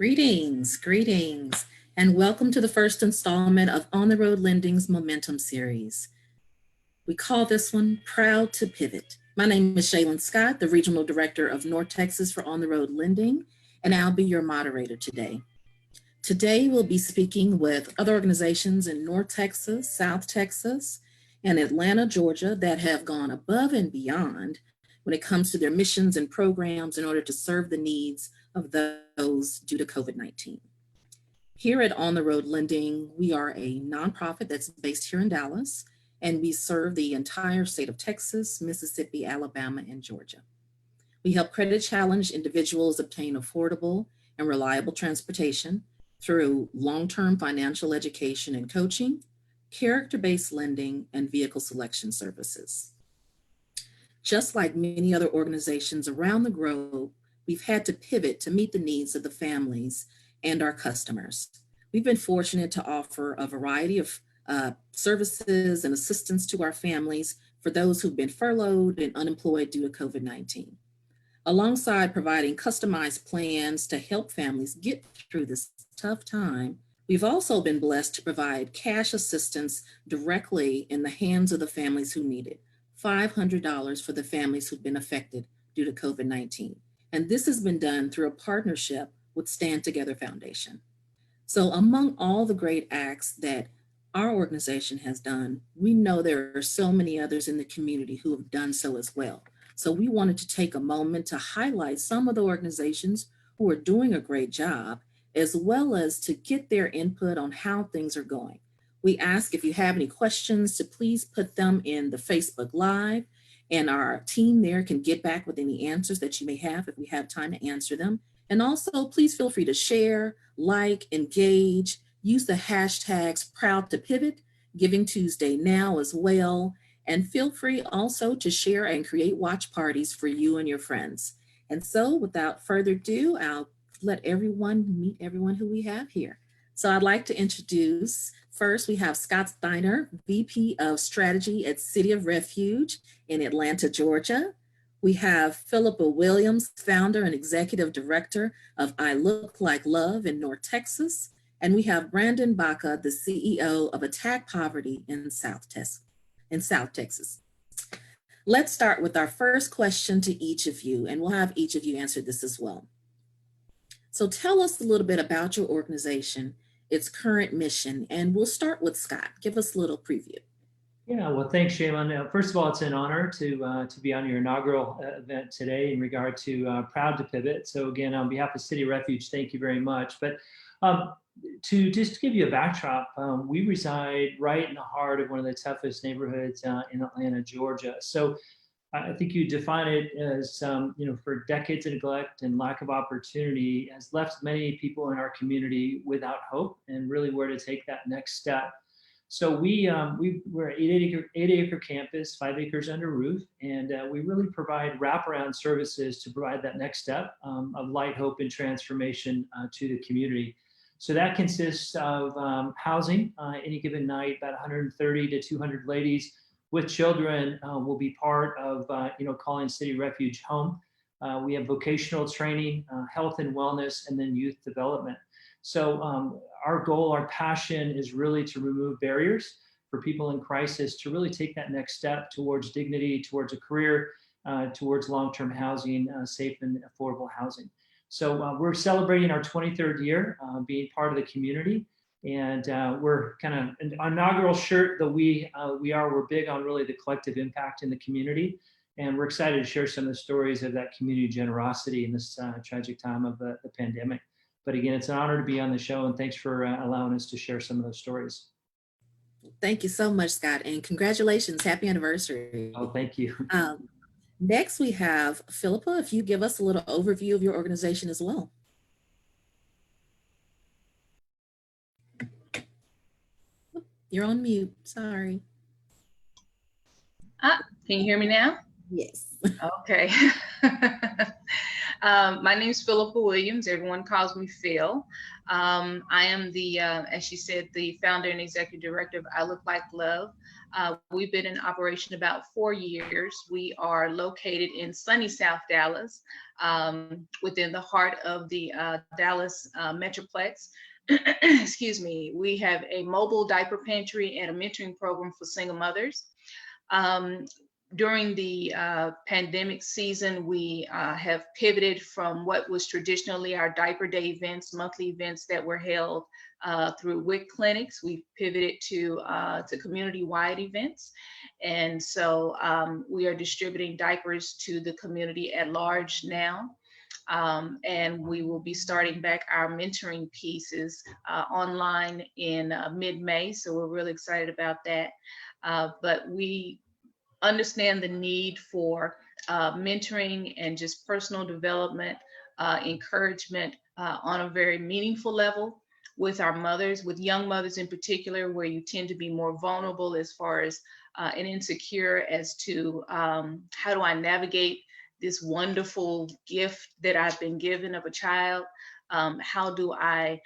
Greetings, and welcome to the first installment of On the Road Lending's Momentum Series. We call this one Proud to Pivot. My name is Shaylin Scott, the Regional Director of North Texas for On the Road Lending, and I'll be your moderator today. Today, we'll be speaking with other organizations in North Texas, South Texas, and Atlanta, Georgia that have gone above and beyond when it comes to their missions and programs in order to serve the needs of those due to COVID-19. Here at On the Road Lending, we are a nonprofit that's based here in Dallas, and we serve the entire state of Texas, Mississippi, Alabama, and Georgia. We help credit-challenged individuals obtain affordable and reliable transportation through long-term financial education and coaching, character-based lending, and vehicle selection services. Just like many other organizations around the globe, we've had to pivot to meet the needs of the families and our customers. We've been fortunate to offer a variety of services and assistance to our families for those who've been furloughed and unemployed due to COVID-19. Alongside providing customized plans to help families get through this tough time, we've also been blessed to provide cash assistance directly in the hands of the families who need it. $500 for the families who've been affected due to COVID-19. And this has been done through a partnership with Stand Together Foundation. So among all the great acts that our organization has done, we know there are so many others in the community who have done so as well. So we wanted to take a moment to highlight some of the organizations who are doing a great job, as well as to get their input on how things are going. We ask if you have any questions to please put them in the Facebook Live, and our team there can get back with any answers that you may have if we have time to answer them. And also, please feel free to share, like, engage, use the hashtags Proud2Pivot, Giving Tuesday Now as well, and feel free also to share and create watch parties for you and your friends. And so without further ado, I'll let everyone meet everyone who we have here. So I'd like to introduce, first we have Scott Steiner, VP of Strategy at City of Refuge in Atlanta, Georgia. We have Philippa Williams, Founder and Executive Director of ilooklikeLOVE in North Texas. And we have Brandon Baca, the CEO of Attack Poverty in South Texas. Let's start with our first question to each of you, and we'll have each of you answer this as well. So tell us a little bit about your organization, its current mission, and we'll start with Scott. Give us a little preview. Yeah, well, thanks, Shaylin. First of all, it's an honor to be on your inaugural event today in regard to Proud to Pivot. So again, on behalf of City Refuge, thank you very much. But to just give you a backdrop, we reside right in the heart of one of the toughest neighborhoods in Atlanta, Georgia. So I think you define it as, for decades of neglect and lack of opportunity has left many people in our community without hope and really where to take that next step. So we're an 8-acre campus, 5 acres under roof, and we really provide wraparound services to provide that next step of light, hope, and transformation to the community. So that consists of housing. Any given night, about 130 to 200 ladies with children will be part of calling City Refuge home. We have vocational training, health and wellness, and then youth development. So our goal, our passion is really to remove barriers for people in crisis to really take that next step towards dignity, towards a career, towards long-term housing, safe and affordable housing. So we're celebrating our 23rd year being part of the community. And we're kind of an inaugural shirt that we're big on really the collective impact in the community. And we're excited to share some of the stories of that community generosity in this tragic time of the pandemic. But again, it's an honor to be on the show, and thanks for allowing us to share some of those stories. Thank you so much, Scott, and congratulations. Happy anniversary. Oh, thank you. Next, we have Philippa. If you give us a little overview of your organization as well. You're on mute, sorry. Can you hear me now? Yes. Okay. My name is Philippa Williams. Everyone calls me Phil. I am the, as she said, the founder and executive director of I Look Like Love. We've been in operation about 4 years. We are located in sunny South Dallas, within the heart of the Dallas Metroplex. Excuse me. We have a mobile diaper pantry and a mentoring program for single mothers. During the pandemic season, we have pivoted from what was traditionally our diaper day events, monthly events that were held through WIC clinics. We pivoted to community-wide events. And so we are distributing diapers to the community at large now. And we will be starting back our mentoring pieces online in mid-May. So we're really excited about that. But we understand the need for mentoring and just personal development, encouragement on a very meaningful level with our mothers, with young mothers in particular, where you tend to be more vulnerable as far as and insecure as to how do I navigate this wonderful gift that I've been given of a child? How do I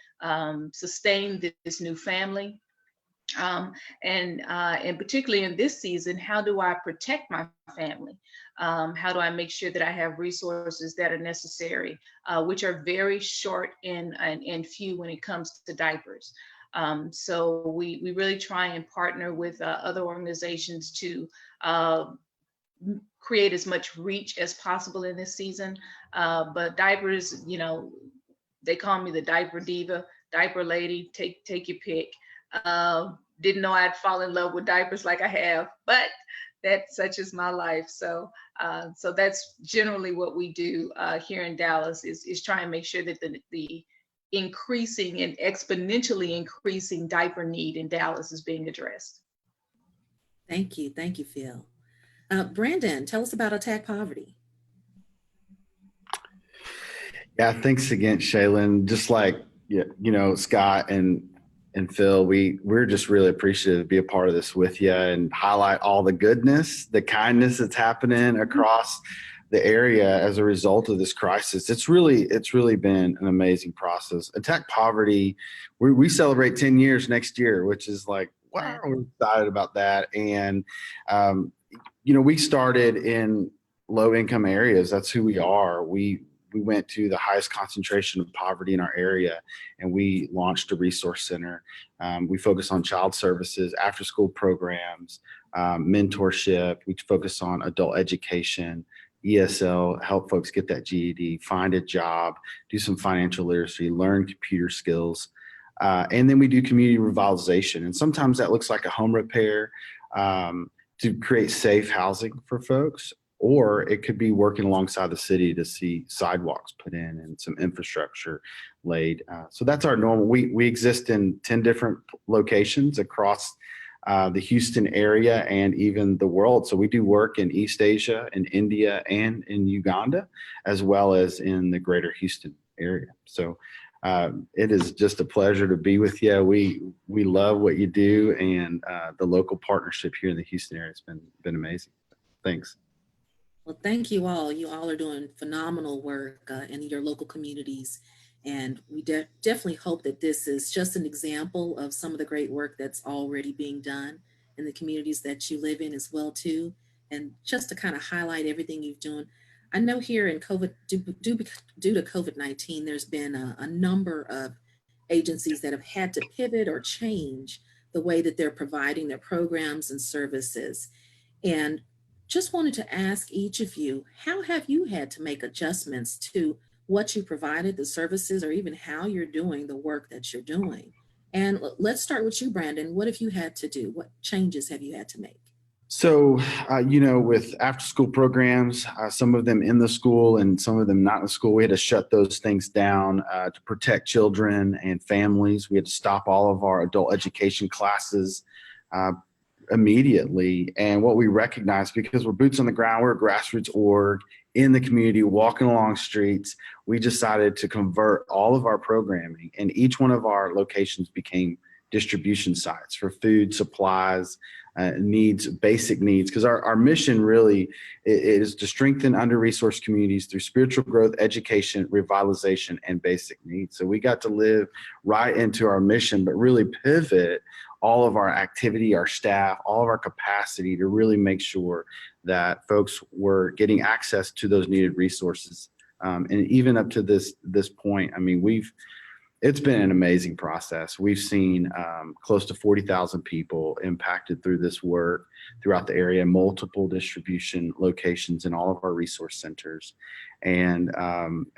sustain this new family? And particularly in this season, how do I protect my family? How do I make sure that I have resources that are necessary, which are very short and few when it comes to diapers. So we really try and partner with other organizations to create as much reach as possible in this season. But diapers, you know, they call me the diaper diva, diaper lady, take your pick. Didn't know I'd fall in love with diapers like I have, but such is my life. So so that's generally what we do here in Dallas is try and make sure that the increasing and exponentially increasing diaper need in Dallas is being addressed. Thank you, Phil. Brandon, tell us about Attack Poverty. Yeah, thanks again, Shaylin. Just like you know, Scott and Phil, we're just really appreciative to be a part of this with you and highlight all the goodness, the kindness that's happening across the area as a result of this crisis. It's really been an amazing process. Attack Poverty, we celebrate 10 years next year, which is like, wow, we're excited about that. And you know, we started in low income areas. That's who we are. We went to the highest concentration of poverty in our area, and we launched a resource center. We focus on child services, after school programs, mentorship. We focus on adult education, ESL, help folks get that GED, find a job, do some financial literacy, learn computer skills. And then we do community revitalization. And sometimes that looks like a home repair to create safe housing for folks. Or it could be working alongside the city to see sidewalks put in and some infrastructure laid. So that's our normal. We exist in 10 different locations across the Houston area and even the world. So we do work in East Asia, in India, and in Uganda, as well as in the greater Houston area. So it is just a pleasure to be with you. We love what you do, and the local partnership here in the Houston area has been amazing. Thanks. Well, thank you all. You all are doing phenomenal work in your local communities. And we definitely hope that this is just an example of some of the great work that's already being done in the communities that you live in as well, too. And just to kind of highlight everything you've done. I know here in COVID, due to COVID-19, there's been a number of agencies that have had to pivot or change the way that they're providing their programs and services. And just wanted to ask each of you, how have you had to make adjustments to what you provided, the services, or even how you're doing the work that you're doing? And let's start with you, Brandon. What have you had to do? What changes have you had to make? So, you know, with after school programs, some of them in the school and some of them not in the school, we had to shut those things down to protect children and families. We had to stop all of our adult education classes immediately. And what we recognized, because we're boots on the ground, we're a grassroots org in the community, walking along streets, we decided to convert all of our programming, and each one of our locations became distribution sites for food, supplies, needs, basic needs, because our mission really is to strengthen under-resourced communities through spiritual growth, education, revitalization, and basic needs. So we got to live right into our mission, but really pivot all of our activity, our staff, all of our capacity to really make sure that folks were getting access to those needed resources. And even up to this point, I mean, it's been an amazing process. We've seen close to 40,000 people impacted through this work throughout the area, multiple distribution locations in all of our resource centers. And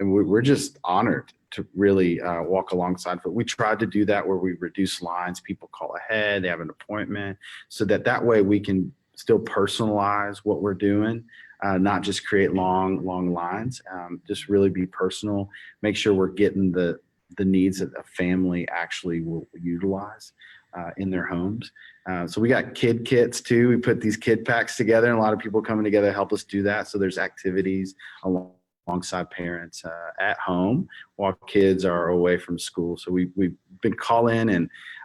we're just honored to really walk alongside. But we tried to do that where we reduce lines, people call ahead, they have an appointment, so that way we can still personalize what we're doing, not just create long lines, just really be personal, make sure we're getting the needs that a family actually will utilize in their homes. So we got kid kits too. We put these kid packs together, and a lot of people coming together to help us do that. So there's activities alongside parents at home while kids are away from school. So we've been calling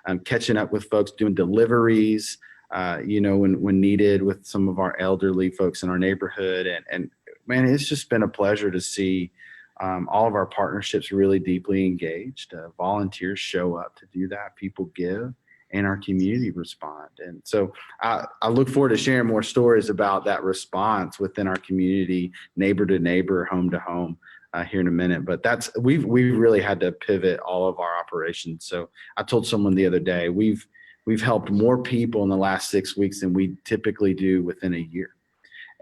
and catching up with folks, doing deliveries, when needed, with some of our elderly folks in our neighborhood. And man, it's just been a pleasure to see all of our partnerships really deeply engaged. Volunteers show up to do that. People give, and our community respond. And so I look forward to sharing more stories about that response within our community, neighbor to neighbor, home to home, here in a minute. But we've really had to pivot all of our operations. So I told someone the other day, we've helped more people in the last 6 weeks than we typically do within a year.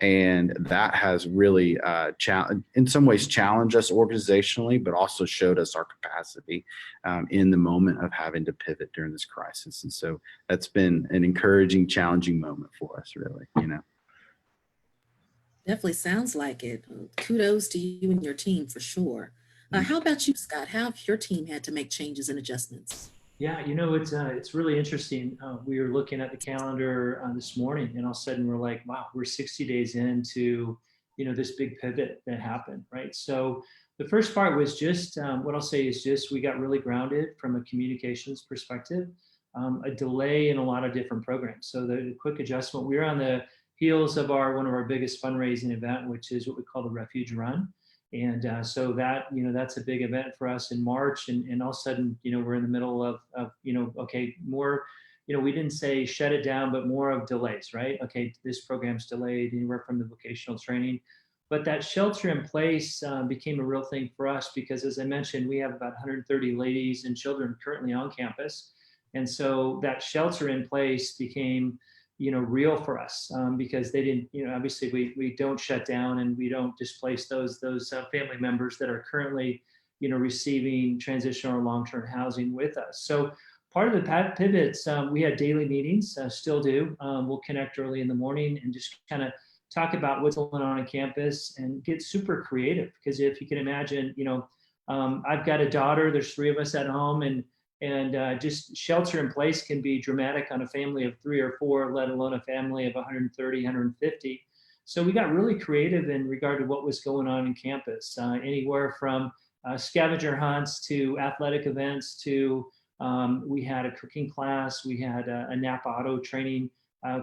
And that has really, in some ways, challenged us organizationally, but also showed us our capacity in the moment of having to pivot during this crisis. And so that's been an encouraging, challenging moment for us, really, Definitely sounds like it. Kudos to you and your team for sure. How about you, Scott? How have your team had to make changes and adjustments? Yeah, it's really interesting. We were looking at the calendar this morning, and all of a sudden we're like, wow, we're 60 days into, this big pivot that happened, right? So the first part was just, what I'll say is just, we got really grounded from a communications perspective, a delay in a lot of different programs. So the quick adjustment, we were on the heels of one of our biggest fundraising event, which is what we call the Refuge Run. And so that, that's a big event for us in March. And all of a sudden, we're in the middle of okay, more, we didn't say shut it down, but more of delays, right? Okay, this program's delayed, anywhere from the vocational training. But that shelter in place became a real thing for us because, as I mentioned, we have about 130 ladies and children currently on campus. And so that shelter in place became real for us because they didn't, obviously we don't shut down and we don't displace those family members that are currently, receiving transitional or long-term housing with us. So part of the pivots, we had daily meetings, still do. We'll connect early in the morning and just kind of talk about what's going on campus and get super creative. Because if you can imagine, I've got a daughter, there's 3 of us at home, and just shelter in place can be dramatic on a family of 3 or 4, let alone a family of 130, 150. So we got really creative in regard to what was going on in campus, anywhere from scavenger hunts to athletic events to we had a cooking class, we had a Napa auto training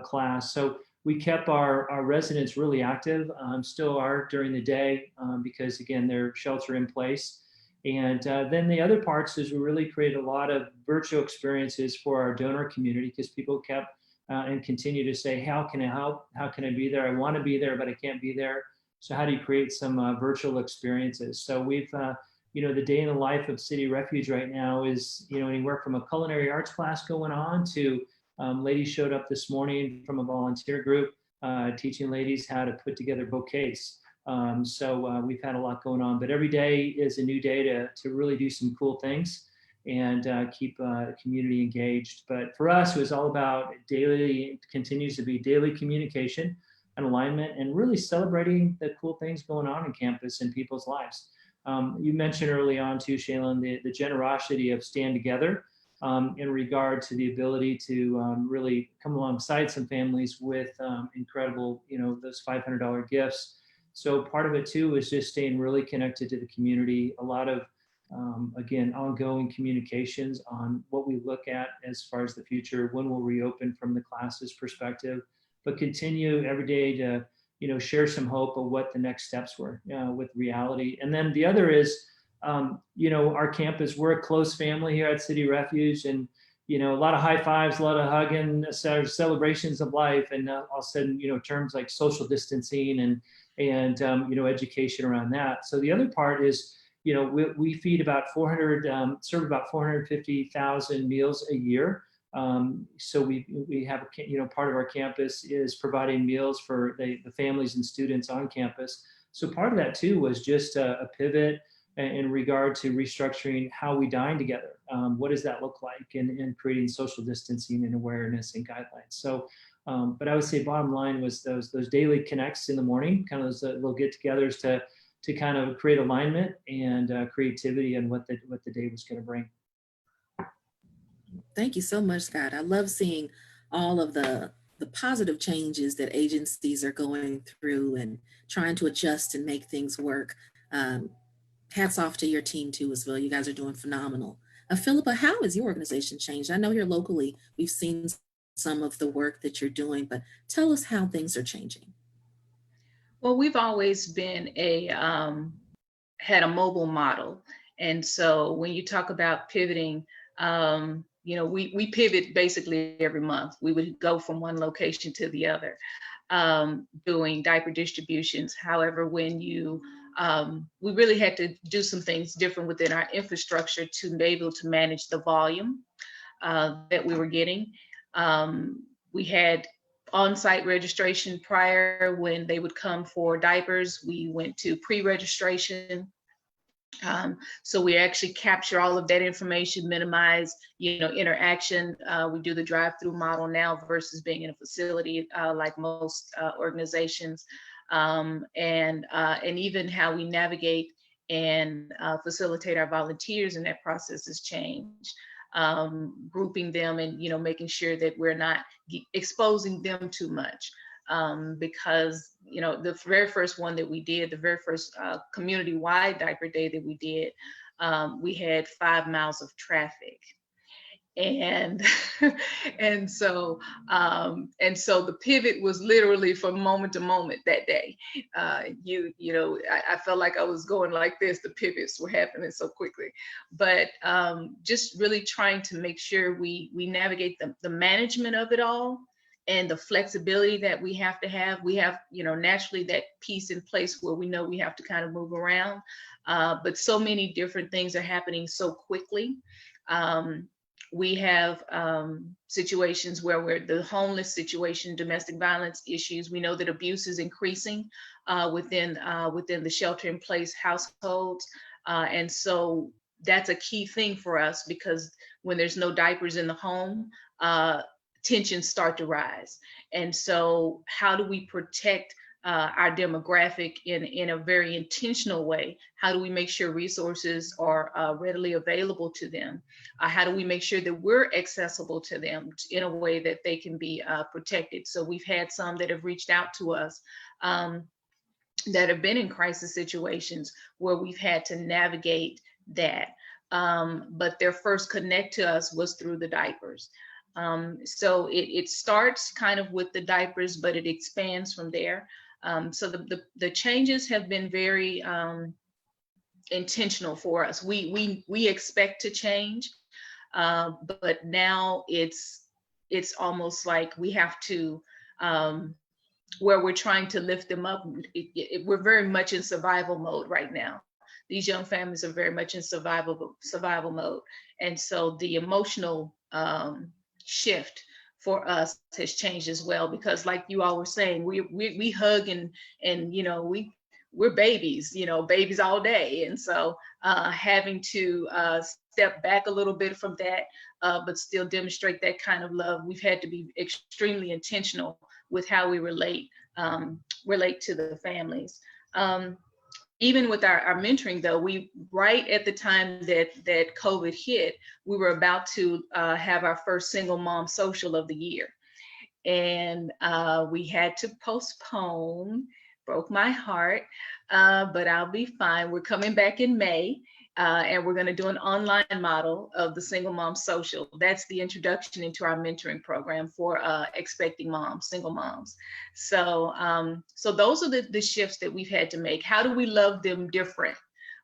class. So we kept our residents really active, still are during the day because, again, they're shelter in place. And then the other parts is we really created a lot of virtual experiences for our donor community because people kept and continue to say, how can I help? How can I be there? I want to be there, but I can't be there. So how do you create some virtual experiences? So we've, the day in the life of City Refuge right now is, anywhere from a culinary arts class going on to ladies showed up this morning from a volunteer group teaching ladies how to put together bouquets. So we've had a lot going on, but every day is a new day to really do some cool things and keep the community engaged. But for us, it was all about it continues to be daily communication and alignment and really celebrating the cool things going on in campus and people's lives. You mentioned early on too, Shaylin, the generosity of Stand Together in regard to the ability to really come alongside some families with incredible, those $500 gifts. So part of it too is just staying really connected to the community. A lot of Again, ongoing communications on what we look at as far as the future, when we'll reopen from the classes perspective, but continue every day to, share some hope of what the next steps were with reality. And then the other is, our campus, we're a close family here at City Refuge, and, a lot of high fives, a lot of hugging, celebrations of life, and all of a sudden, terms like social distancing and education around that. So the other part is, we feed about serve about 450,000 meals a year. So we have, part of our campus is providing meals for the families and students on campus. So part of that too was just a pivot in regard to restructuring how we dine together. What does that look like, and creating social distancing and awareness and guidelines. So, but I would say bottom line was those daily connects in the morning, kind of those little get-togethers to kind of create alignment and creativity and what the day was going to bring. Thank you so much, Scott. I love seeing all of the positive changes that agencies are going through and trying to adjust and make things work. Hats off to your team too as well. You guys are doing phenomenal. Philippa, how has your organization changed? I know here locally, we've seen some of the work that you're doing, but tell us how things are changing. Well, we've always been had a mobile model. And so when you talk about pivoting, we pivot basically every month. We would go from one location to the other, doing diaper distributions. However, when we really had to do some things different within our infrastructure to be able to manage the volume that we were getting. We had on-site registration prior. When they would come for diapers, we went to pre-registration. So we actually capture all of that information, minimize, interaction. We do the drive-through model now versus being in a facility like most organizations, and even how we navigate and facilitate our volunteers in that process has changed. Grouping them and making sure that we're not exposing them too much, because the very first one that we did, the very first community-wide diaper day that we did, we had 5 miles of traffic, and and so the pivot was literally from moment to moment that day. I felt like I was going like this. The pivots were happening so quickly, but just really trying to make sure we navigate the management of it all and the flexibility that we have to have. We have naturally that piece in place where we know we have to kind of move around, but so many different things are happening so quickly. We have situations where the homeless situation, domestic violence issues. We know that abuse is increasing within the shelter-in-place households, and so that's a key thing for us, because when there's no diapers in the home, tensions start to rise. And so, how do we protect our demographic in a very intentional way? How do we make sure resources are readily available to them? How do we make sure that we're accessible to them in a way that they can be protected? So we've had some that have reached out to us that have been in crisis situations where we've had to navigate that. But their first connect to us was through the diapers. So it starts kind of with the diapers, but it expands from there. So the changes have been very intentional for us. We expect to change, but now it's almost like we have to, where we're trying to lift them up. We're very much in survival mode right now. These young families are very much in survival mode, and so the emotional shift for us has changed as well, because like you all were saying, we hug and we're babies, babies all day. And so having to step back a little bit from that, but still demonstrate that kind of love, we've had to be extremely intentional with how we relate to the families. Even with our mentoring, though, we right at the time that COVID hit, we were about to have our first single mom social of the year. And we had to postpone, broke my heart, but I'll be fine. We're coming back in May. And we're going to do an online model of the Single Mom Social. That's the introduction into our mentoring program for expecting moms, single moms. So, so those are the shifts that we've had to make. How do we love them different?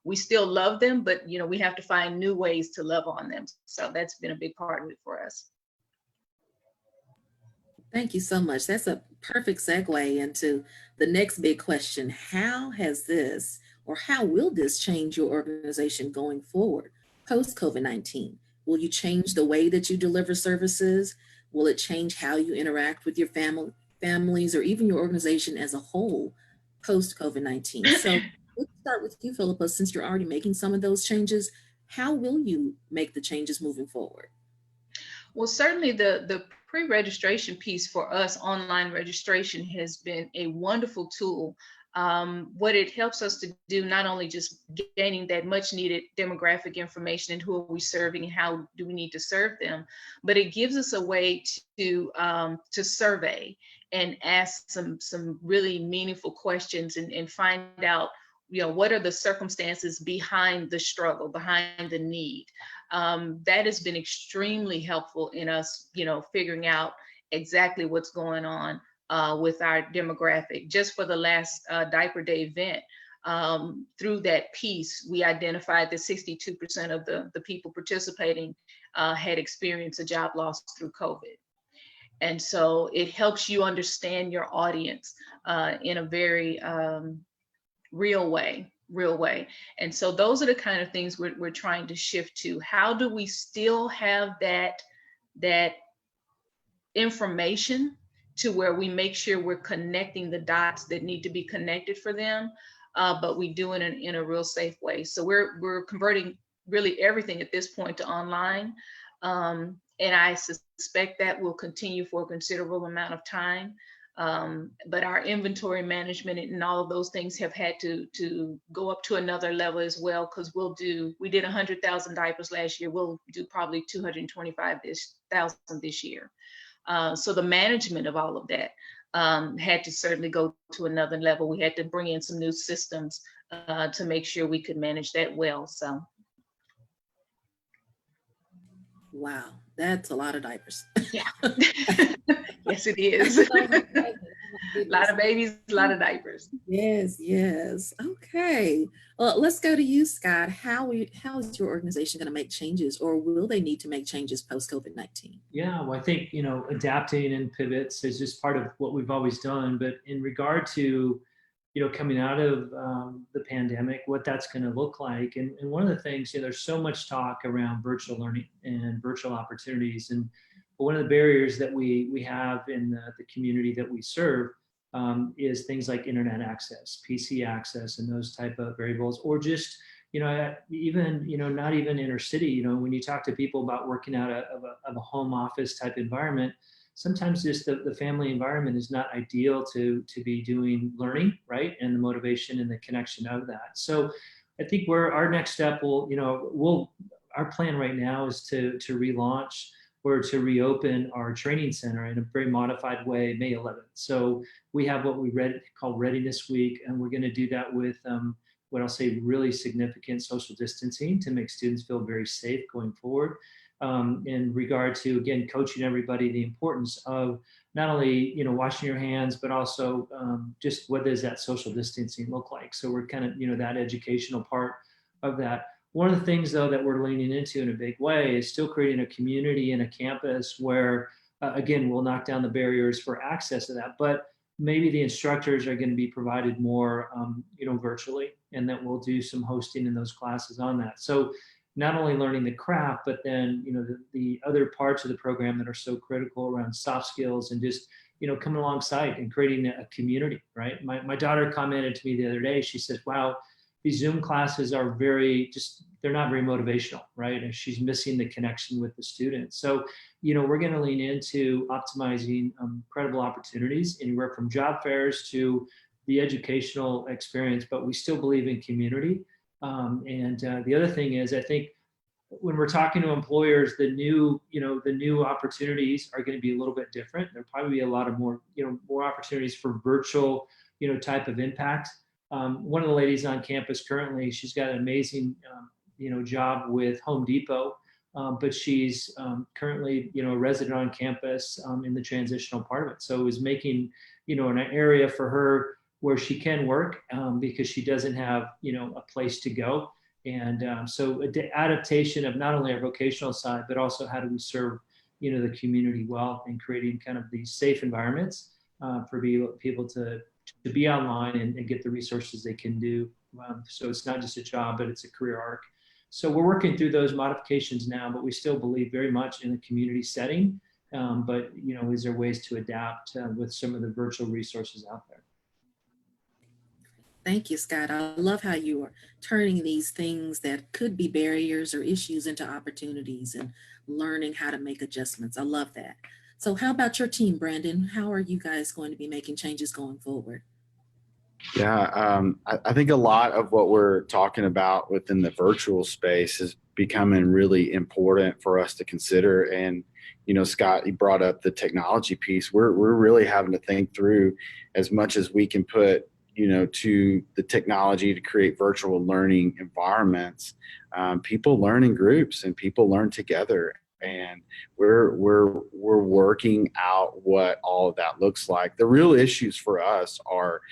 We still love them, but we have to find new ways to love on them. So that's been a big part of it for us. Thank you so much. That's a perfect segue into the next big question. How has this, or how will this change your organization going forward post COVID-19? Will you change the way that you deliver services? Will it change how you interact with your families, or even your organization as a whole post COVID-19? So let's start with you, Philippa, since you're already making some of those changes. How will you make the changes moving forward? Well, certainly the pre-registration piece for us, online registration, has been a wonderful tool. What it helps us to do, not only just gaining that much needed demographic information and who are we serving and how do we need to serve them, but it gives us a way to survey and ask some really meaningful questions and find out, what are the circumstances behind the struggle, behind the need. That has been extremely helpful in us, figuring out exactly what's going on with our demographic. Just for the last Diaper Day event, through that piece, we identified that 62% of the people participating had experienced a job loss through COVID. And so it helps you understand your audience in a very real way. And so those are the kind of things we're trying to shift to. How do we still have that information to where we make sure we're connecting the dots that need to be connected for them, but we do it in a real safe way. So we're converting really everything at this point to online. And I suspect that will continue for a considerable amount of time. But our inventory management and all of those things have had to go up to another level as well, because we did 100,000 diapers last year. We'll do probably 225,000 this year. So the management of all of that had to certainly go to another level. We had to bring in some new systems to make sure we could manage that well. So. Wow, that's a lot of diapers. Yeah. Yes, it is. A lot of babies, a lot of diapers. Yes. Okay. Well, let's go to you, Scott. How is your organization going to make changes, or will they need to make changes post COVID-19? Yeah, well, I think, adapting and pivots is just part of what we've always done. But in regard to, coming out of the pandemic, what that's going to look like. And one of the things, there's so much talk around virtual learning and virtual opportunities. And one of the barriers that we have in the community that we serve is things like internet access, PC access, and those type of variables, or just, even, not even inner city. When you talk to people about working out of a home office type environment, sometimes just the family environment is not ideal to be doing learning, right? And the motivation and the connection of that. So I think our next step our plan right now is to relaunch or to reopen our training center in a very modified way, May 11th. So we have what we call Readiness Week, and we're going to do that with what I'll say really significant social distancing to make students feel very safe going forward. In regard to, again, coaching everybody the importance of not only washing your hands, but also just what does that social distancing look like. So we're kind of that educational part of that. One of the things, though, that we're leaning into in a big way is still creating a community and a campus where, again, we'll knock down the barriers for access to that. But maybe the instructors are going to be provided more, virtually, and that we'll do some hosting in those classes on that. So not only learning the craft, but then, the other parts of the program that are so critical around soft skills and just, coming alongside and creating a community, right? My daughter commented to me the other day, she says, wow, these Zoom classes are they're not very motivational, right? And she's missing the connection with the students. So, we're going to lean into optimizing credible opportunities anywhere from job fairs to the educational experience, but we still believe in community. And the other thing is, I think when we're talking to employers, the new opportunities are going to be a little bit different. There'll probably be a lot of more opportunities for virtual, type of impact. One of the ladies on campus currently, she's got an amazing, job with Home Depot, but she's currently, a resident on campus in the transitional part of it. So it was making, an area for her where she can work because she doesn't have, a place to go. And so adaptation of not only our vocational side, but also how do we serve, the community well, and creating kind of these safe environments for people to be online and get the resources they can do. So it's not just a job, but it's a career arc. So we're working through those modifications now, but we still believe very much in a community setting. But, is there ways to adapt with some of the virtual resources out there? Thank you, Scott. I love how you are turning these things that could be barriers or issues into opportunities and learning how to make adjustments. I love that. So how about your team, Brandon? How are you guys going to be making changes going forward? Yeah, I think a lot of what we're talking about within the virtual space is becoming really important for us to consider. And, Scott, you brought up the technology piece. We're really having to think through as much as we can put, to the technology to create virtual learning environments. People learn in groups and people learn together. And we're working out what all of that looks like. The real issues for us are,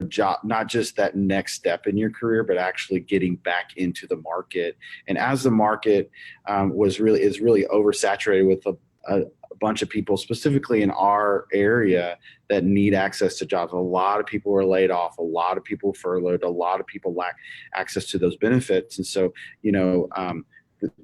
job, not just that next step in your career, but actually getting back into the market. And as the market is really oversaturated with a bunch of people, specifically in our area, that need access to jobs. A lot of people were laid off, a lot of people furloughed, a lot of people lack access to those benefits. And so,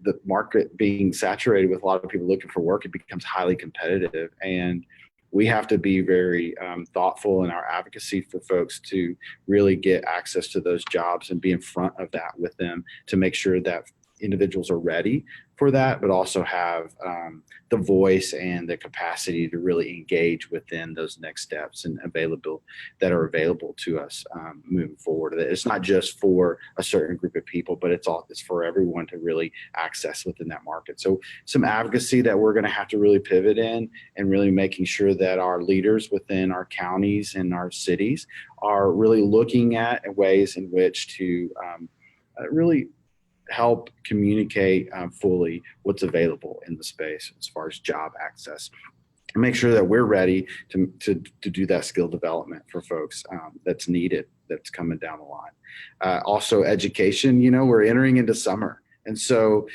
the market being saturated with a lot of people looking for work, it becomes highly competitive. And we have to be very thoughtful in our advocacy for folks to really get access to those jobs and be in front of that with them to make sure that individuals are ready for that, but also have the voice and the capacity to really engage within those next steps and that are available to us moving forward. It's not just for a certain group of people, but it's for everyone to really access within that market. So some advocacy that we're going to have to really pivot in, and really making sure that our leaders within our counties and our cities are really looking at ways in which to really help communicate fully what's available in the space as far as job access, and make sure that we're ready to do that skill development for folks that's needed, that's coming down the line. Also education, we're entering into summer. And so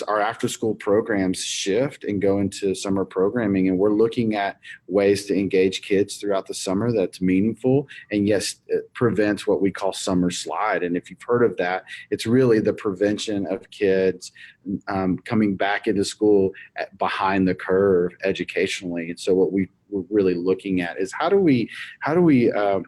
our after school programs shift and go into summer programming, and we're looking at ways to engage kids throughout the summer that's meaningful. And yes, it prevents what we call summer slide. And if you've heard of that, it's really the prevention of kids coming back into school behind the curve educationally. And so what we're really looking at is how do we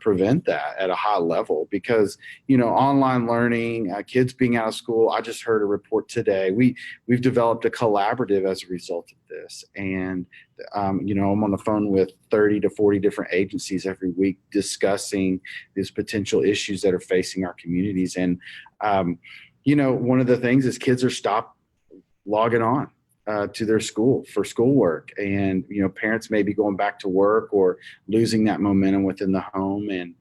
prevent that at a high level? Because online learning, kids being out of school. I just heard a report today. We've developed a collaborative as a result of this, and I'm on the phone with 30 to 40 different agencies every week discussing these potential issues that are facing our communities. And one of the things is kids are stopped logging on to their school for schoolwork, and parents may be going back to work or losing that momentum within the home. And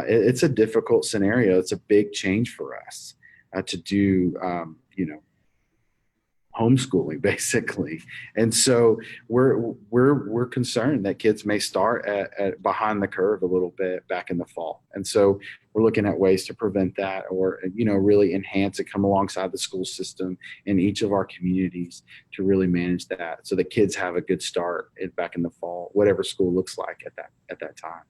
it's a difficult scenario. It's a big change for us to do homeschooling basically. And so we're concerned that kids may start at behind the curve a little bit back in the fall. And so we're looking at ways to prevent that, or really enhance and come alongside the school system in each of our communities to really manage that, so that kids have a good start back in the fall, whatever school looks like at that time.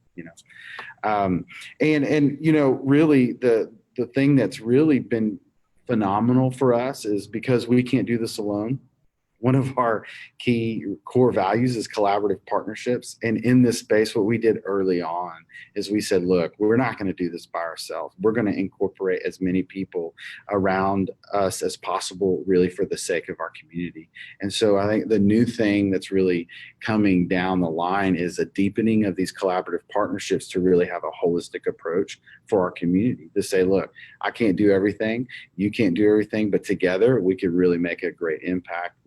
Really the thing that's really been phenomenal for us is because we can't do this alone. One of our key core values is collaborative partnerships. And in this space, what we did early on is we said, look, we're not going to do this by ourselves. We're going to incorporate as many people around us as possible, really for the sake of our community. And so I think the new thing that's really coming down the line is a deepening of these collaborative partnerships to really have a holistic approach for our community, to say, look, I can't do everything, you can't do everything, but together we could really make a great impact.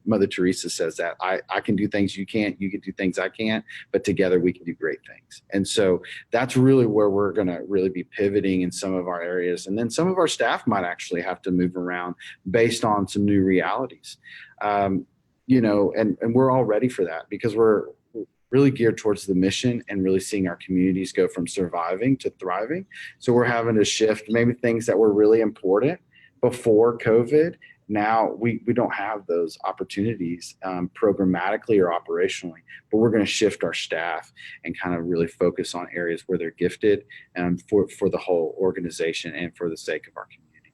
Mother Teresa says that I can do things you can't, you can do things I can't, but together we can do great things. And so so that's really where we're going to really be pivoting in some of our areas. And then some of our staff might actually have to move around based on some new realities. You know, and we're all ready for that because we're really geared towards the mission and really seeing our communities go from surviving to thriving. So we're having to shift maybe things that were really important before COVID. Now we don't have those opportunities programmatically or operationally, but we're going to shift our staff and kind of really focus on areas where they're gifted for the whole organization and for the sake of our community.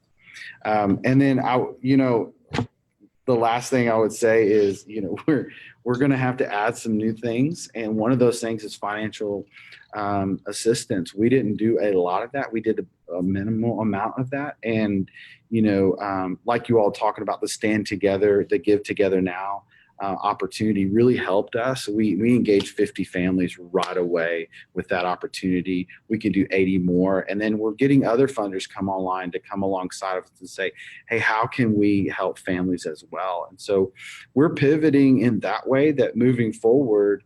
And then the last thing I would say is, you know, we're going to have to add some new things. And one of those things is financial assistance. We didn't do a lot of that. We did a minimal amount of that. And, you know, like you all talking about the Stand Together, the Give Together Now opportunity really helped us. We engaged 50 families right away with that opportunity. We can do 80 more. And then we're getting other funders come online to come alongside of us and say, hey, how can we help families as well? And so we're pivoting in that way, that moving forward,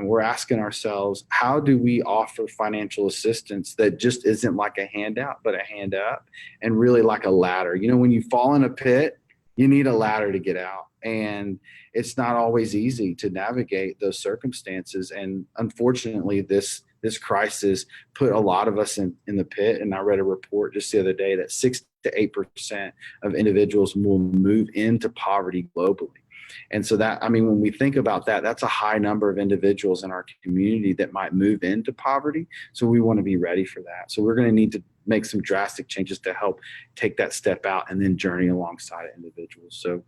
we're asking ourselves, how do we offer financial assistance that just isn't like a handout, but a hand up and really like a ladder? You know, when you fall in a pit, you need a ladder to get out. And it's not always easy to navigate those circumstances. And unfortunately, this crisis put a lot of us in the pit. And I read a report just the other day that 6 to 8% of individuals will move into poverty globally. And so that, I mean, when we think about that, that's a high number of individuals in our community that might move into poverty. So we want to be ready for that. So we're going to need to make some drastic changes to help take that step out and then journey alongside individuals. So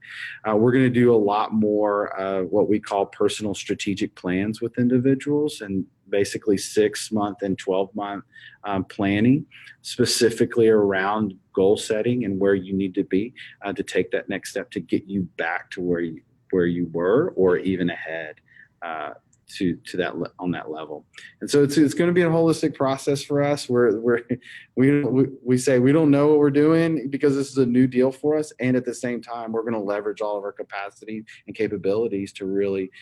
we're going to do a lot more what we call personal strategic plans with individuals, and basically 6-month and 12-month planning specifically around goal setting and where you need to be to take that next step to get you back to where you were or even ahead to that on that level. And so it's going to be a holistic process for us. We say we don't know what we're doing because this is a new deal for us, and at the same time we're going to leverage all of our capacity and capabilities to really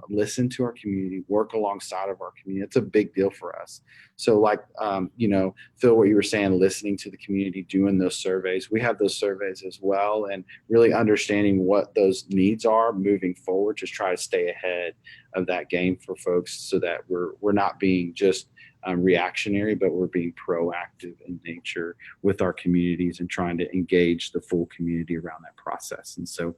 listen to our community, work alongside of our community. It's a big deal for us. So like Phil, what you were saying, listening to the community, doing those surveys, we have those surveys as well, and really understanding what those needs are moving forward, just try to stay ahead of that game for folks so that we're not being just reactionary, but we're being proactive in nature with our communities and trying to engage the full community around that process. And so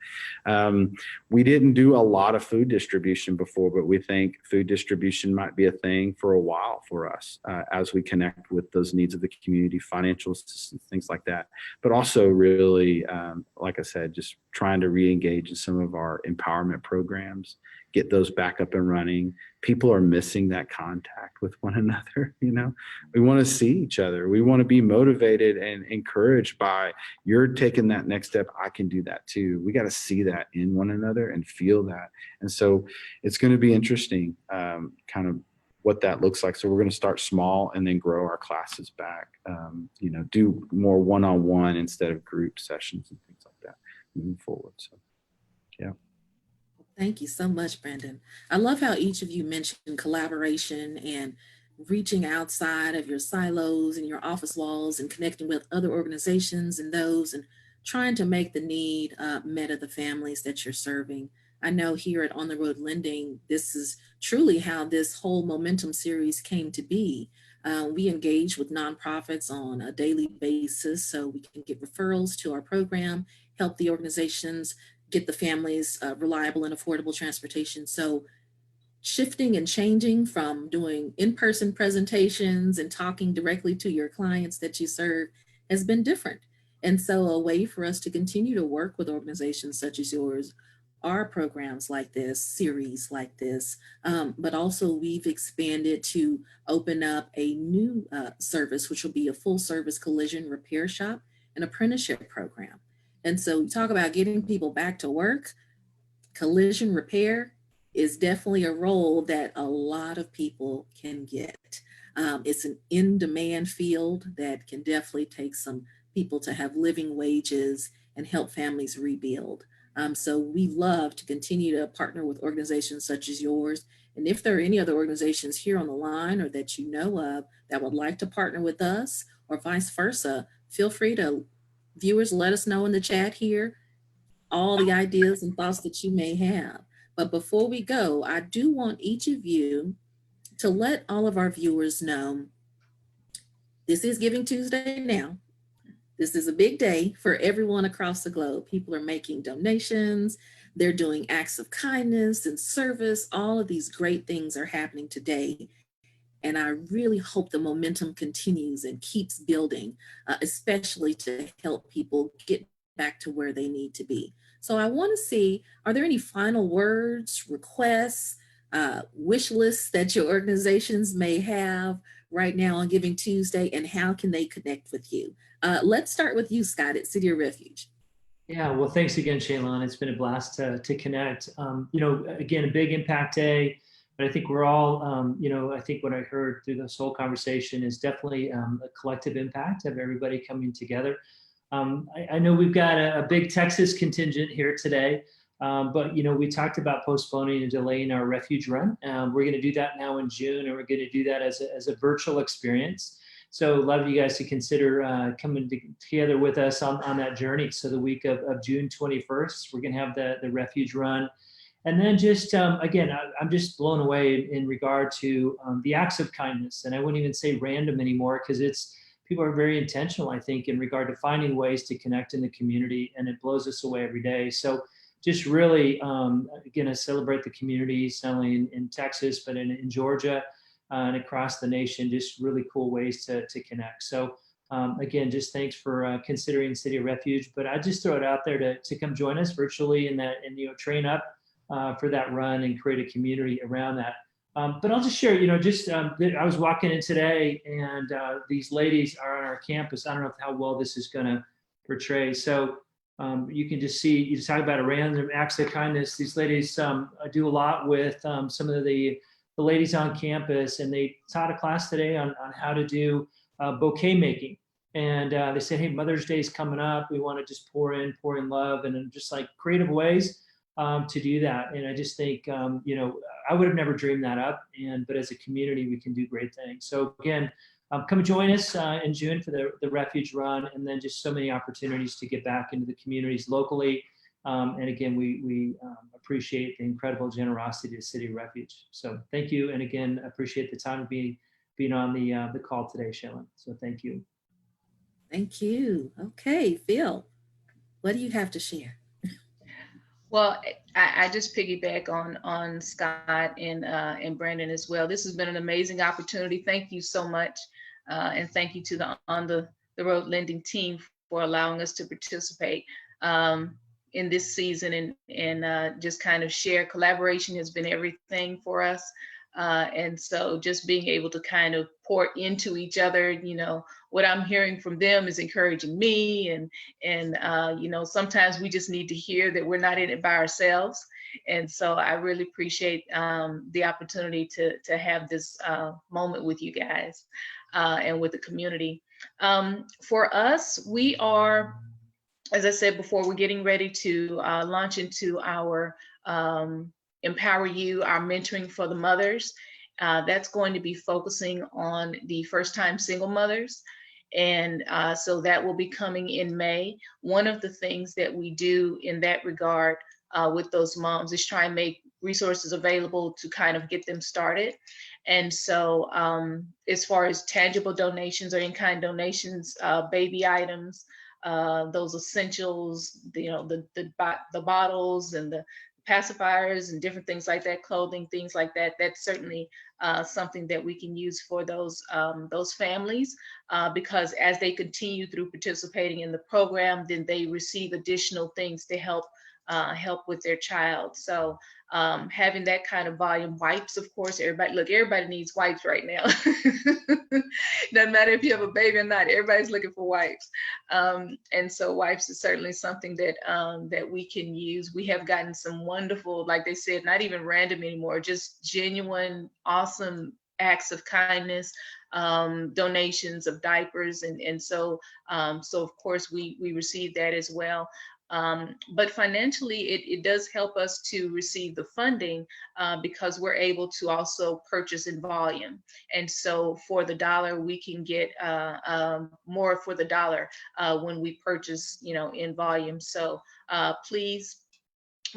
we didn't do a lot of food distribution before, but we think food distribution might be a thing for a while for us as we connect with those needs of the community, financial assistance, things like that. But also really, like I said, just trying to re-engage in some of our empowerment programs, get those back up and running. People are missing that contact with one another. You know, we want to see each other. We want to be motivated and encouraged by, you're taking that next step, I can do that too. We got to see that in one another and feel that. And so it's going to be interesting kind of what that looks like. So we're going to start small and then grow our classes back, do more one-on-one instead of group sessions and things like that moving forward. So, yeah. Thank you so much, Brandon. I love how each of you mentioned collaboration and reaching outside of your silos and your office walls and connecting with other organizations and trying to make the need met of the families that you're serving. I know here at On the Road Lending, this is truly how this whole Momentum series came to be. We engage with nonprofits on a daily basis so we can get referrals to our program, help the organizations get the families reliable and affordable transportation. So shifting and changing from doing in-person presentations and talking directly to your clients that you serve has been different. And so a way for us to continue to work with organizations such as yours are programs like this, series like this, but also we've expanded to open up a new service, which will be a full service collision repair shop and apprenticeship program. And so we talk about getting people back to work. Collision repair is definitely a role that a lot of people can get. It's an in-demand field that can definitely take some people to have living wages and help families rebuild. So we love to continue to partner with organizations such as yours. And if there are any other organizations here on the line or that you know of that would like to partner with us or vice versa, feel free to, viewers, let us know in the chat here all the ideas and thoughts that you may have. But before we go, I do want each of you to let all of our viewers know this is Giving Tuesday now. This is a big day for everyone across the globe. People are making donations, they're doing acts of kindness and service. All of these great things are happening today. And I really hope the momentum continues and keeps building, especially to help people get back to where they need to be. So I want to see, are there any final words, requests, wish lists that your organizations may have right now on Giving Tuesday, and how can they connect with you? Let's start with you, Scott, at City of Refuge. Yeah, well, thanks again, Shaylon. It's been a blast to connect. Again, a big impact day, but I think we're all, I think what I heard through this whole conversation is definitely a collective impact of everybody coming together. I know we've got a big Texas contingent here today, but we talked about postponing and delaying our Refuge run. We're going to do that now in June, and we're going to do that as a virtual experience. So a lot of you guys to consider coming together with us on that journey. So the week of June 21st, we're going to have the Refuge run. And then just, again, I'm just blown away in regard to the acts of kindness. And I wouldn't even say random anymore, because people are very intentional, I think, in regard to finding ways to connect in the community, and it blows us away every day. So just really, again, I celebrate the communities, not only in Texas, but in Georgia and across the nation, just really cool ways to connect. So again, just thanks for considering City of Refuge, but I just throw it out there to come join us virtually and train up for that run and create a community around that. But I'll just share, I was walking in today, and these ladies are on our campus. I don't know how well this is going to portray. So you can just see, you just talk about a random acts of kindness. These ladies do a lot with some of the ladies on campus, and they taught a class today on how to do bouquet making. And they said, hey, Mother's Day is coming up. We want to just pour in love, and just like creative ways to do that. And I just think, I would have never dreamed that up. But as a community, we can do great things. So again, come join us in June for the Refuge run, and then just so many opportunities to get back into the communities locally. And again, we appreciate the incredible generosity of the City of Refuge. So thank you. And again, appreciate the time of being on the call today, Shaylin. So thank you. Thank you. Okay, Phil, what do you have to share? Well, I just piggyback on Scott and Brandon as well. This has been an amazing opportunity. Thank you so much. And thank you to the On the Road Lending team for allowing us to participate in this season and just kind of share. Collaboration has been everything for us. And so just being able to kind of pour into each other, what I'm hearing from them is encouraging me, and sometimes we just need to hear that we're not in it by ourselves. And so I really appreciate the opportunity to have this moment with you guys and with the community. For us, we are, as I said before, we're getting ready to launch into our Empower You, our mentoring for the mothers. That's going to be focusing on the first-time single mothers. And so that will be coming in May. One of the things that we do in that regard with those moms is try and make resources available to kind of get them started. And so as far as tangible donations or in-kind donations, baby items, those essentials, the bottles and the pacifiers and different things like that, clothing, things like that, that's certainly something that we can use for those families, because as they continue through participating in the program, then they receive additional things to help with their child. So having that kind of volume. Wipes, of course, everybody needs wipes right now. Doesn't matter if you have a baby or not, everybody's looking for wipes. And so wipes is certainly something that we can use. We have gotten some wonderful, like they said, not even random anymore, just genuine, awesome acts of kindness, donations of diapers. And so of course we receive that as well. But financially, it does help us to receive the funding because we're able to also purchase in volume. And so for the dollar, we can get more for the dollar when we purchase, in volume. So please,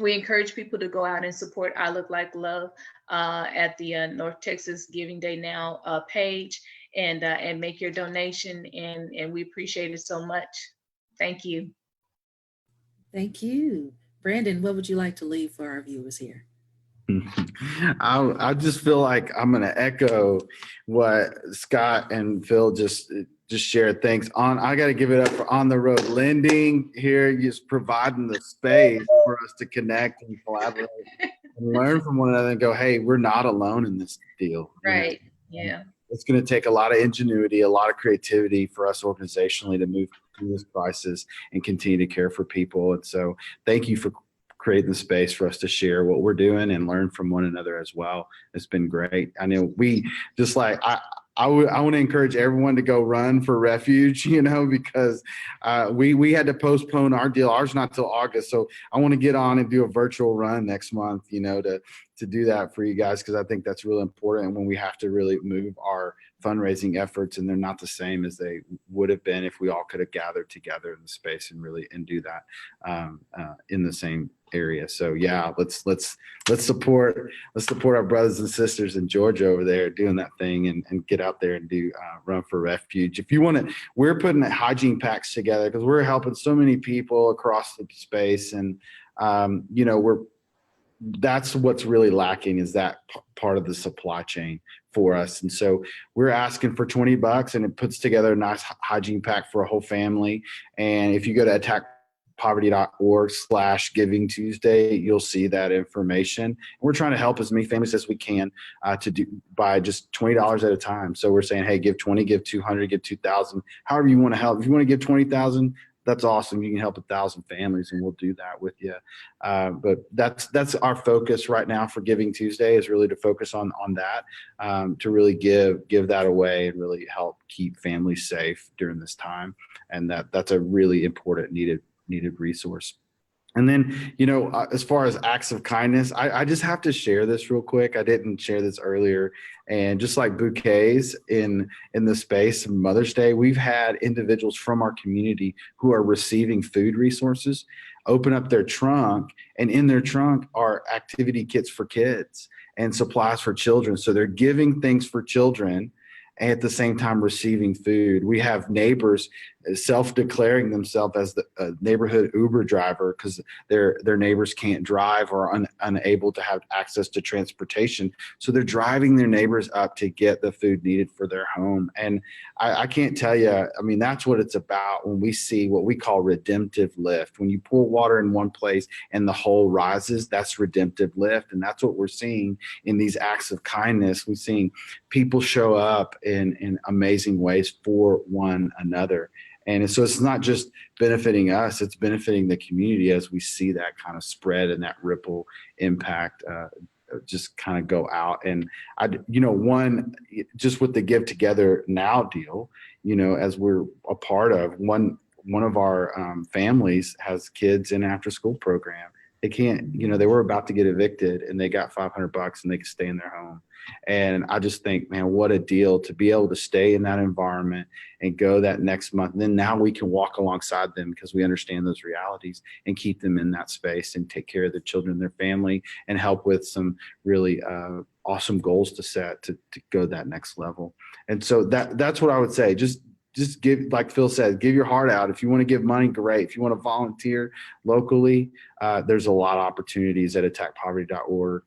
we encourage people to go out and support I Look Like Love at the North Texas Giving Day Now page and make your donation. And we appreciate it so much. Thank you. Thank you. Brandon, what would you like to leave for our viewers here? I just feel like I'm going to echo what Scott and Phil just shared. Thanks. I got to give it up for On the Road Lending here, just providing the space for us to connect and collaborate and learn from one another and go, hey, we're not alone in this deal. Right. Yeah. It's going to take a lot of ingenuity, a lot of creativity for us organizationally to move through this crisis and continue to care for people. And so thank you for creating the space for us to share what we're doing and learn from one another as well. It's been great. I know we just like, I want to encourage everyone to go run for Refuge, because we had to postpone our deal. Ours not till August. So I want to get on and do a virtual run next month, to do that for you guys, because I think that's really important when we have to really move our fundraising efforts, and they're not the same as they would have been if we all could have gathered together in the space and do that in the same area. So yeah, let's support our brothers and sisters in Georgia over there doing that thing and get out there and do Run for Refuge. If you want to, we're putting hygiene packs together because we're helping so many people across the space, and that's what's really lacking, is that part of the supply chain for us. And so we're asking for $20, and it puts together a nice hygiene pack for a whole family. And if you go to attackpoverty.org/Giving Tuesday, you'll see that information. And we're trying to help as many families as we can to do by just $20 at a time. So we're saying, hey, give 20, give 200, give 2,000, however you want to help. If you want to give 20,000, that's awesome. You can help 1,000 families, and we'll do that with you. But that's our focus right now for Giving Tuesday, is really to focus on that, to really give that away and really help keep families safe during this time. And that's a really important, needed resource. And then, as far as acts of kindness, I just have to share this real quick. I didn't share this earlier. And just like bouquets in the space of Mother's Day, we've had individuals from our community who are receiving food resources open up their trunk, and in their trunk are activity kits for kids and supplies for children. So they're giving things for children and at the same time receiving food. We have neighbors self-declaring themselves as the neighborhood Uber driver because their neighbors can't drive or are unable to have access to transportation. So they're driving their neighbors up to get the food needed for their home. And I can't tell you, that's what it's about when we see what we call redemptive lift. When you pour water in one place and the whole rises, that's redemptive lift. And that's what we're seeing in these acts of kindness. We're seeing people show up in amazing ways for one another. And so it's not just benefiting us, it's benefiting the community as we see that kind of spread and that ripple impact just kind of go out. And just with the Give Together Now deal, as we're a part of, one of our families has kids in after school program. They can't, they were about to get evicted and they got $500 and they could stay in their home. And I just think, man, what a deal to be able to stay in that environment and go that next month. And then now we can walk alongside them because we understand those realities and keep them in that space and take care of their children, their family, and help with some really awesome goals to set to go that next level. And so that's what I would say. Just give, like Phil said, give your heart out. If you want to give money, great. If you want to volunteer locally, there's a lot of opportunities at attackpoverty.org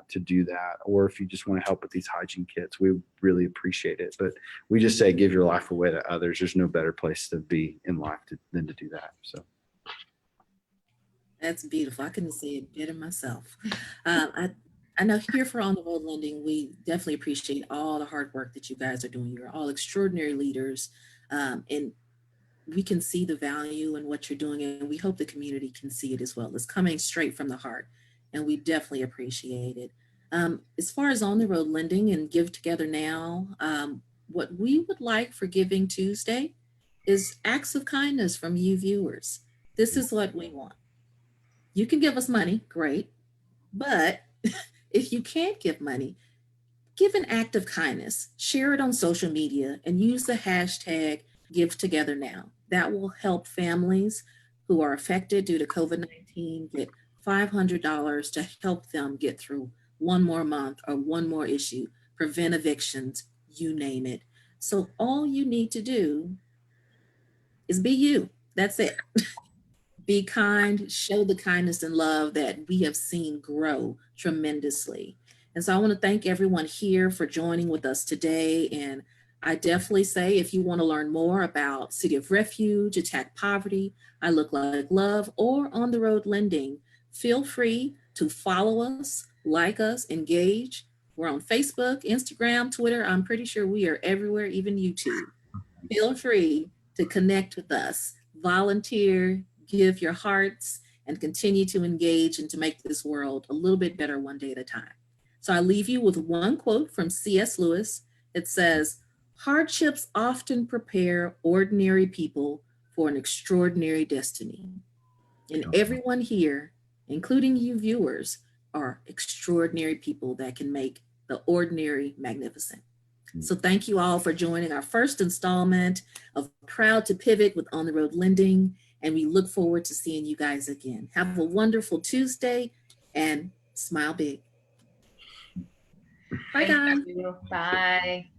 to do that. Or if you just want to help with these hygiene kits, we really appreciate it. But we just say, give your life away to others. There's no better place to be in life than to do that. So. That's beautiful. I couldn't say it better myself. I know here for On the Road Lending, we definitely appreciate all the hard work that you guys are doing. You're all extraordinary leaders, and we can see the value in what you're doing, and we hope the community can see it as well. It's coming straight from the heart, and we definitely appreciate it. As far as On the Road Lending and Give Together Now, what we would like for Giving Tuesday is acts of kindness from you viewers. This is what we want. You can give us money, great. But if you can't give money, give an act of kindness, share it on social media, and use the hashtag #GiveTogetherNow. That will help families who are affected due to COVID-19 get $500 to help them get through one more month or one more issue, prevent evictions, you name it. So all you need to do is be you. That's it. Be kind, show the kindness and love that we have seen grow tremendously. And so I want to thank everyone here for joining with us today. And I definitely say if you want to learn more about City of Refuge, Attack Poverty, I Look Like Love, or On the Road Lending, feel free to follow us, like us, engage. We're on Facebook, Instagram, Twitter. I'm pretty sure we are everywhere, even YouTube. Feel free to connect with us, volunteer, give your hearts, and continue to engage and to make this world a little bit better one day at a time. So I leave you with one quote from C.S. Lewis. It says, "Hardships often prepare ordinary people for an extraordinary destiny." And everyone here, including you viewers, are extraordinary people that can make the ordinary magnificent. So thank you all for joining our first installment of Proud to Pivot with On the Road Lending. And we look forward to seeing you guys again. Have a wonderful Tuesday and smile big. Bye, Thank guys. you. Bye.